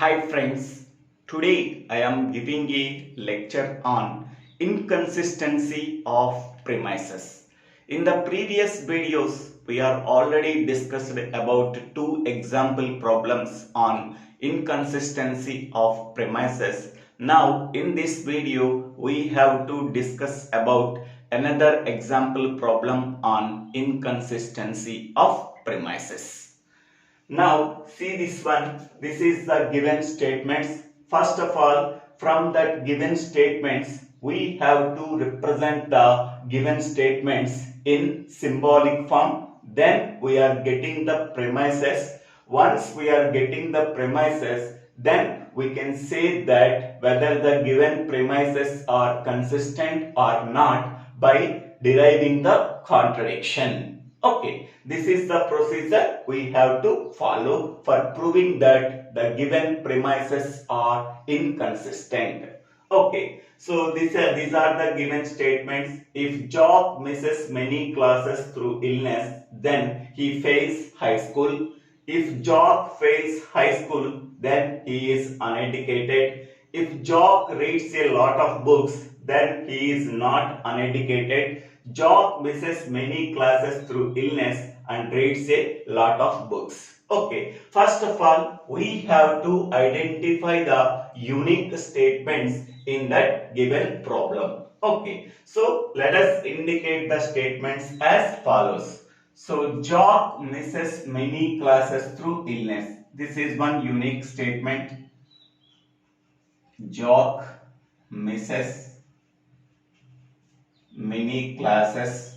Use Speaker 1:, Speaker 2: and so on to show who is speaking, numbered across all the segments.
Speaker 1: Hi friends, today I am giving a lecture on inconsistency of premises. In the previous videos, we are already discussed about two example problems on inconsistency of premises. Now in this video, we have to discuss about another example problem on inconsistency of premises. Now see this one, this is the given statements. First of all, from that given statements, we have to represent the given statements in symbolic form. Then we are getting the premises. Once we are getting the premises, then we can say that whether the given premises are consistent or not by deriving the contradiction. Okay, this is the procedure we have to follow for proving that the given premises are inconsistent. Okay, so these are the given statements. If Jock misses many classes through illness, then he fails high school. If Jock fails high school, then he is uneducated. If Jock reads a lot of books, then he is not uneducated. Jock misses many classes through illness and reads a lot of books. Okay, first of all, we have to identify the unique statements in that given problem. Okay, so let us indicate the statements as follows. So, Jock misses many classes through illness. This is one unique statement. Jock misses many classes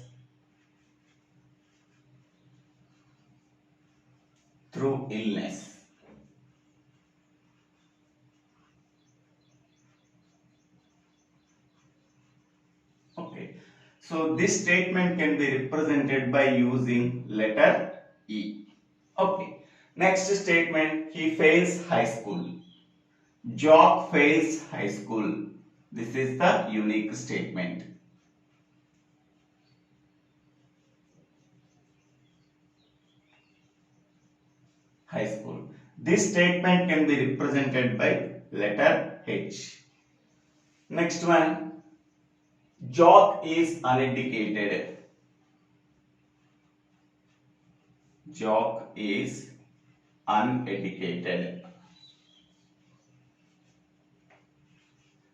Speaker 1: through illness. Okay, so this statement can be represented by using letter E. Okay, next statement, he fails high school. Jock fails high school. This is the unique statement. High school. This statement can be represented by letter H. Next one, Jock is uneducated. Jock is uneducated.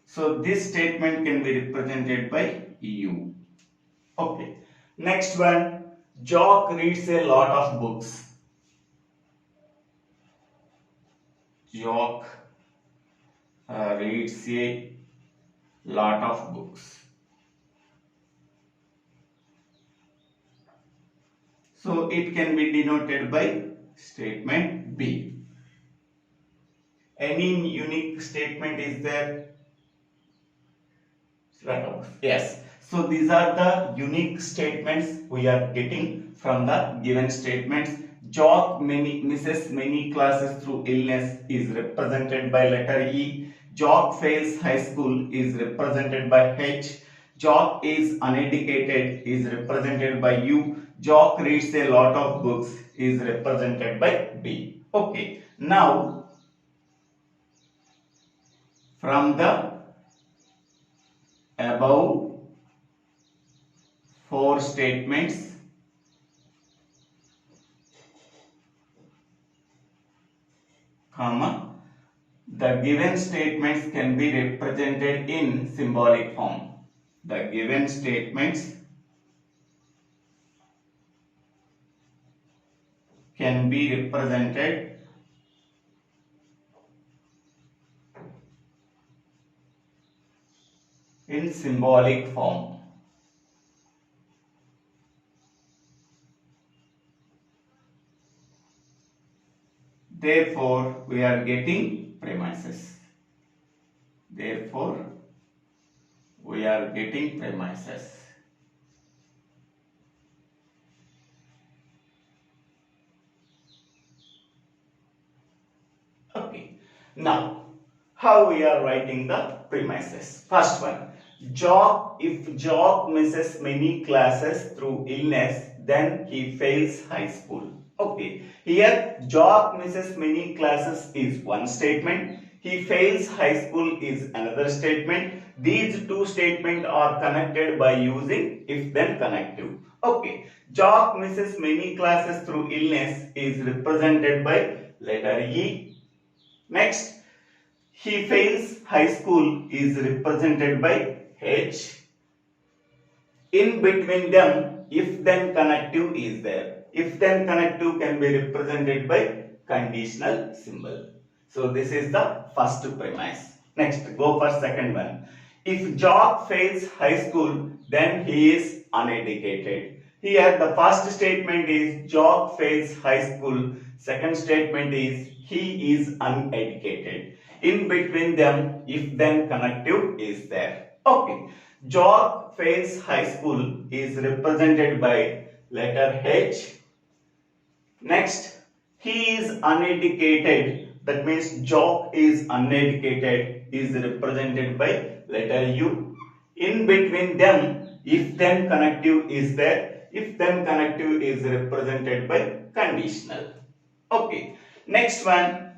Speaker 1: So this statement can be represented by U. Okay. Next one, Jock reads a lot of books. Jock reads a lot of books. So it can be denoted by statement B. Any unique statement is there? Yes. So these are the unique statements we are getting from the given statements. Jock misses many classes through illness is represented by letter E. Jock fails high school is represented by H. Jock is uneducated is represented by U. Jock reads a lot of books is represented by B. Okay. Now, from the above four statements, the given statements can be represented in symbolic form. The given statements can be represented in symbolic form. Therefore, we are getting premises. Therefore, we are getting premises. Okay. Now, how we are writing the premises? First one, if Jock misses many classes through illness, then he fails high school. Okay, here Jock misses many classes is one statement. He fails high school is another statement. These two statements are connected by using if-then connective. Okay, Jock misses many classes through illness is represented by letter E. Next, he fails high school is represented by H. In between them, if-then connective is there. If-then connective can be represented by conditional symbol. So this is the first premise. Next, go for second one. If Jock fails high school, then he is uneducated. Here the first statement is Jock fails high school. Second statement is he is uneducated. In between them, if-then connective is there. Okay. Jock fails high school is represented by letter H. Next, he is uneducated. That means Jock is uneducated is represented by letter U. In between them, if-then connective is there. If-then connective is represented by conditional. Okay. Next one.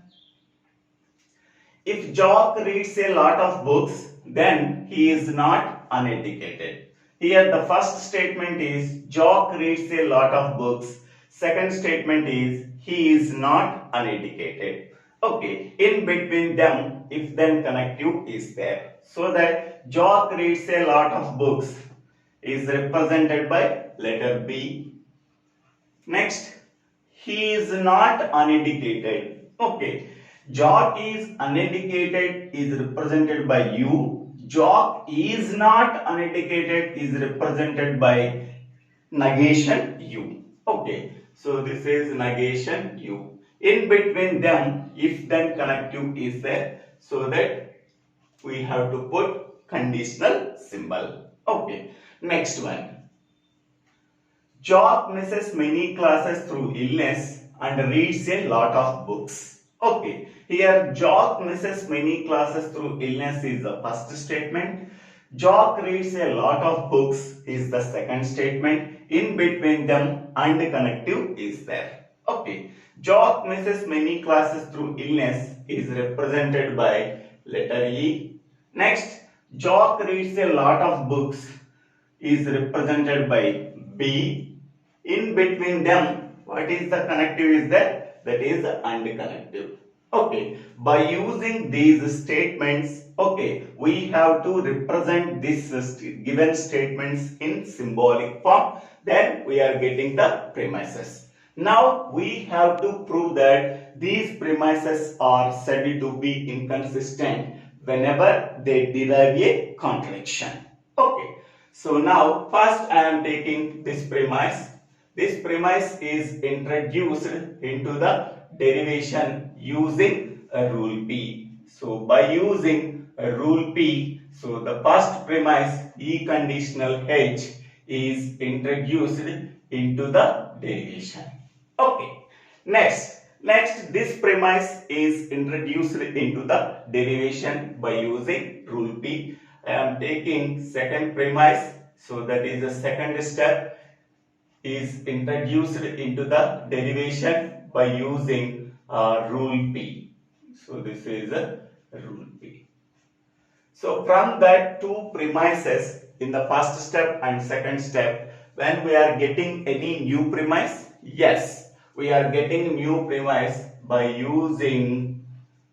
Speaker 1: If Jock reads a lot of books, then he is not uneducated. Here the first statement is Jock reads a lot of books. Second statement is he is not uneducated. Okay, in between them, if then connective is there. So that Jock reads a lot of books is represented by letter B. Next, he is not uneducated. Okay. Jock is uneducated is represented by U. Jock is not uneducated is represented by negation U. Okay, so this is negation U. In between them, if then connective is there, so that we have to put conditional symbol. Okay, next one. Jock misses many classes through illness and reads a lot of books. Okay, here Jock misses many classes through illness is the first statement. Jock reads a lot of books is the second statement. In between them and connective is there. Okay, Jock misses many classes through illness is represented by letter E. Next, Jock reads a lot of books is represented by B. In between them, what is the connective is there? That is the and connective. Okay, by using these statements, okay, we have to represent these given statements in symbolic form. Then we are getting the premises. Now we have to prove that these premises are said to be inconsistent whenever they derive a contradiction. Okay, so now first I am taking this premise. This premise is introduced into the derivation using a rule P. So by using a rule P, so the first premise E conditional H is introduced into the derivation. Okay. Next this premise is introduced into the derivation by using rule P. I am taking second premise. So that is the second step is introduced into the derivation by using rule P. So this is a rule P. So from that two premises in the first step and second step, when we are getting any new premise, yes, we are getting new premise by using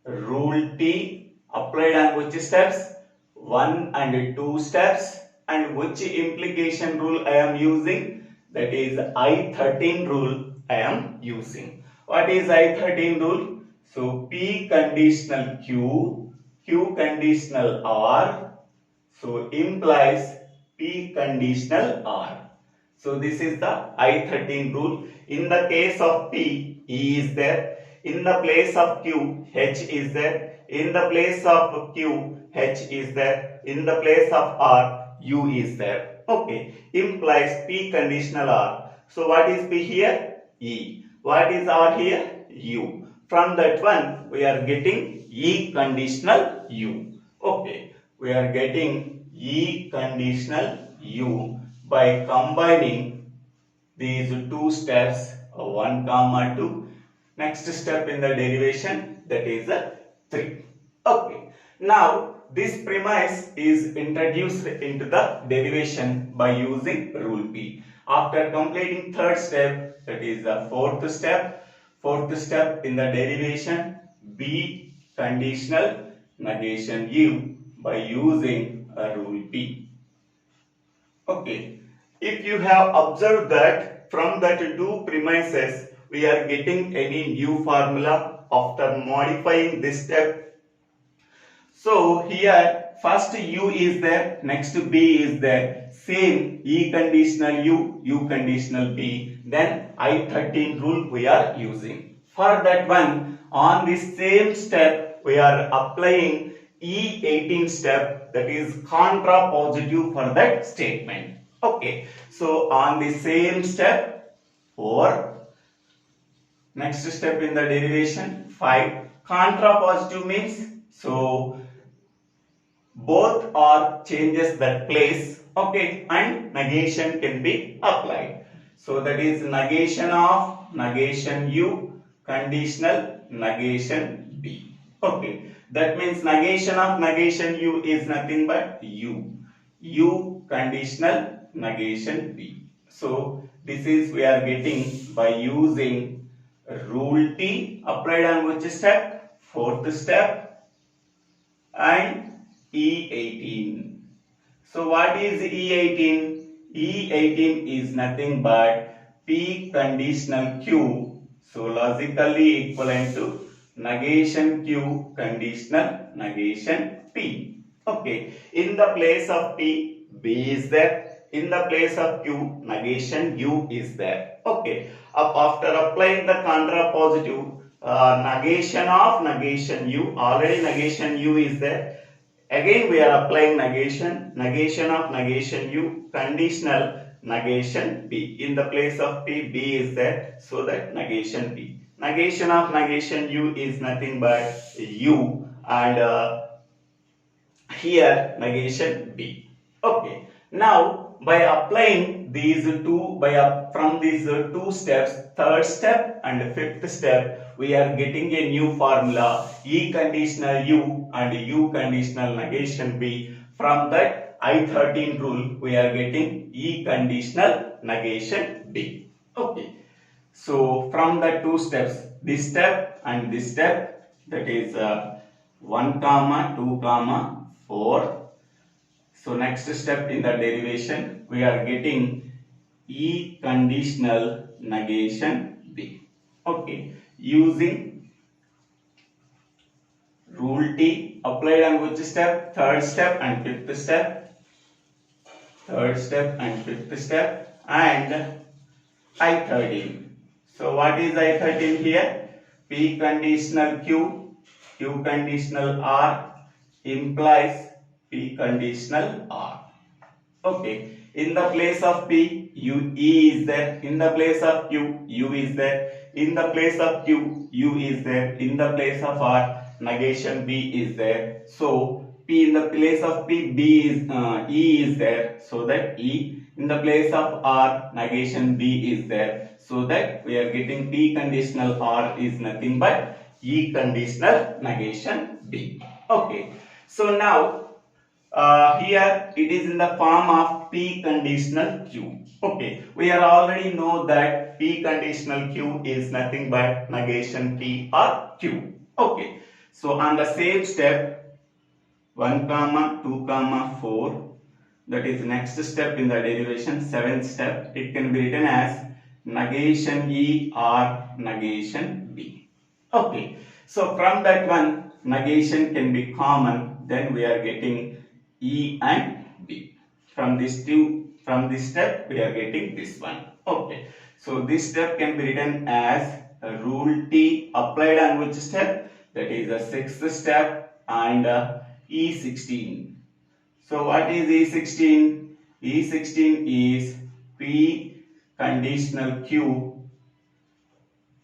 Speaker 1: rule T applied on which steps? 1 and 2 steps. And which implication rule I am using? That is I13 rule I am using. What is I13 rule? So P conditional Q, Q conditional R, so implies P conditional R. So this is the I13 rule. In the case of P, E is there. In the place of Q, H is there. In the place of Q, H is there. In the place of R, U is there. Okay, implies P conditional R. So what is P here? E. What is R here? U. From that one, we are getting E conditional U. Okay, we are getting E conditional U by combining these two steps 1 comma 2. Next step in the derivation, that is 3. Okay. Now this premise is introduced into the derivation by using rule P. After completing third step, that is the fourth step in the derivation, B conditional negation U by using a rule P. Okay. If you have observed that from that two premises we are getting any new formula after modifying this step. So here first U is there, next B is there, same E conditional U, U conditional B, then I13 rule we are using. For that one, on the same step we are applying E18 step, that is contrapositive for that statement. Okay, so on the same step, or next step in the derivation 5, contrapositive means so both are changes that place, okay, and negation can be applied. So that is negation of negation U, conditional negation B. Okay, that means negation of negation U is nothing but U, U conditional negation B. So this is we are getting by using rule T applied on which step? Fourth step, and E18. So what is E18? E18 is nothing but P conditional Q. So logically equivalent to negation Q conditional negation P. Okay. In the place of P, B is there. In the place of Q, negation U is there. Okay. After applying the contrapositive, negation of negation U, already negation U is there. Again we are applying negation of negation U, conditional negation B. In the place of P, B is there, so that negation B. Negation of negation U is nothing but U, and here negation B. Okay. Now by applying these two, from these two steps, third step and fifth step, we are getting a new formula, E conditional U and U conditional negation B. From that I13 rule, we are getting E conditional negation B. Okay. So from the two steps, this step and this step, that is 1 comma 2 comma 4. So next step in the derivation, we are getting E conditional negation B. Okay, using rule T applied on which step? Third step and fifth step. Third step and fifth step, and I13. So what is I13 here? P conditional Q, Q conditional R implies P conditional R. Okay. In the place of P, U, E is there. In the place of Q, U is there. In the place of Q, U is there. In the place of R, negation B is there. So P in the place of P, B is E is there. So that E. In the place of R, negation B is there. So that we are getting P conditional R is nothing but E conditional negation B. Okay. So now here it is in the form of P conditional Q. Okay, we are already know that P conditional Q is nothing but negation P or Q. Okay, so on the same step 1 comma 2 comma 4, that is next step in the derivation, seventh step, it can be written as negation E or negation B. Okay, so from that one negation can be common, then we are getting E and B. From this step we are getting this one. Okay. So this step can be written as rule T applied on which step? That is the sixth step, and E16. So what is E16? E16 is P conditional Q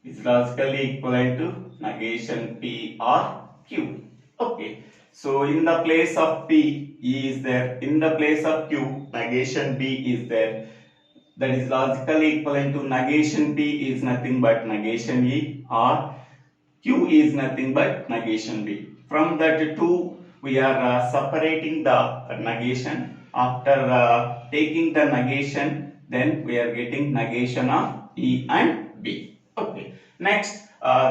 Speaker 1: is logically equivalent to negation P or Q. Okay. So in the place of P, E is there. In the place of Q, negation B is there. that is logically equivalent to negation P is nothing but negation E, or Q is nothing but negation B. From that two, we are separating the negation. After taking the negation, then we are getting negation of E and B. Okay. Next,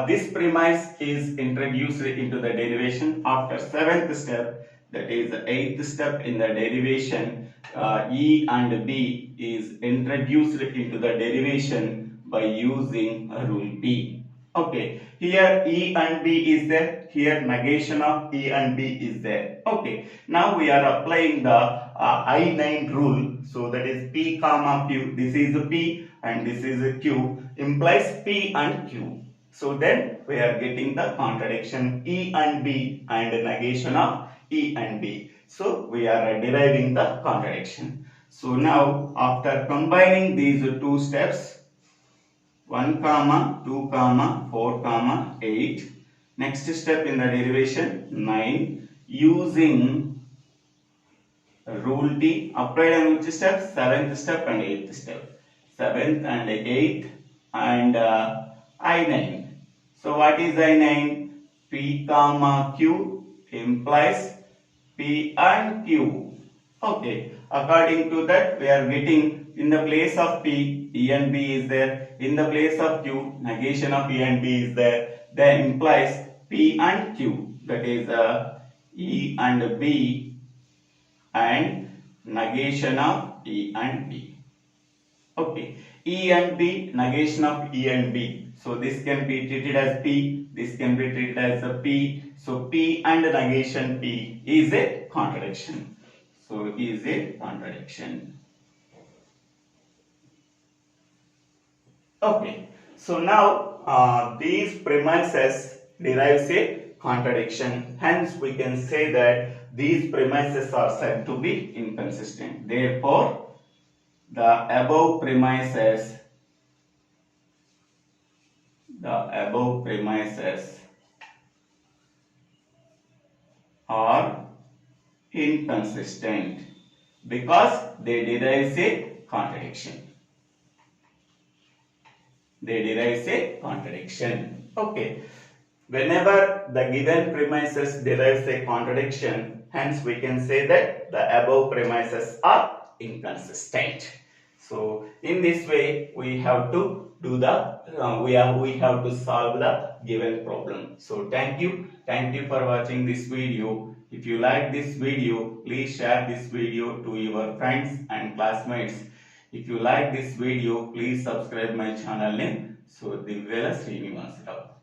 Speaker 1: this premise is introduced into the derivation after seventh step, that is the eighth step in the derivation. E and B is introduced into the derivation by using rule B. Okay, here E and B is there, here negation of E and B is there. Okay, now we are applying the I9 rule. So that is P comma Q, this is P and this is Q, implies P and Q. So then we are getting the contradiction E and B and negation of E and B. So we are deriving the contradiction. So now after combining these two steps, 1, 2, 4, 8. Next step in the derivation 9, using rule T applied on which step? 7th step and 8th step. 7th and 8th and I9. So what is I9? P comma Q implies P and Q. Okay, according to that we are getting, in the place of P, E and B is there. In the place of Q, negation of E and B is there. That implies P and Q. That is E and B and negation of E and B. Okay, E and B, negation of E and B. So this can be treated as P. This can be treated as a P. So P and negation P is a contradiction. So is a contradiction. Okay, so now these premises derives a contradiction. Hence, we can say that these premises are said to be inconsistent. Therefore, the above premises are inconsistent because they derive a contradiction. Okay. Whenever the given premises derives a contradiction, hence we can say that the above premises are inconsistent. So in this way, we have to do the we have to solve the given problem. So thank you for watching this video. If you like this video, please share this video to your friends and classmates. If you like this video, please subscribe my channel name. So Divvela Srinivasarao.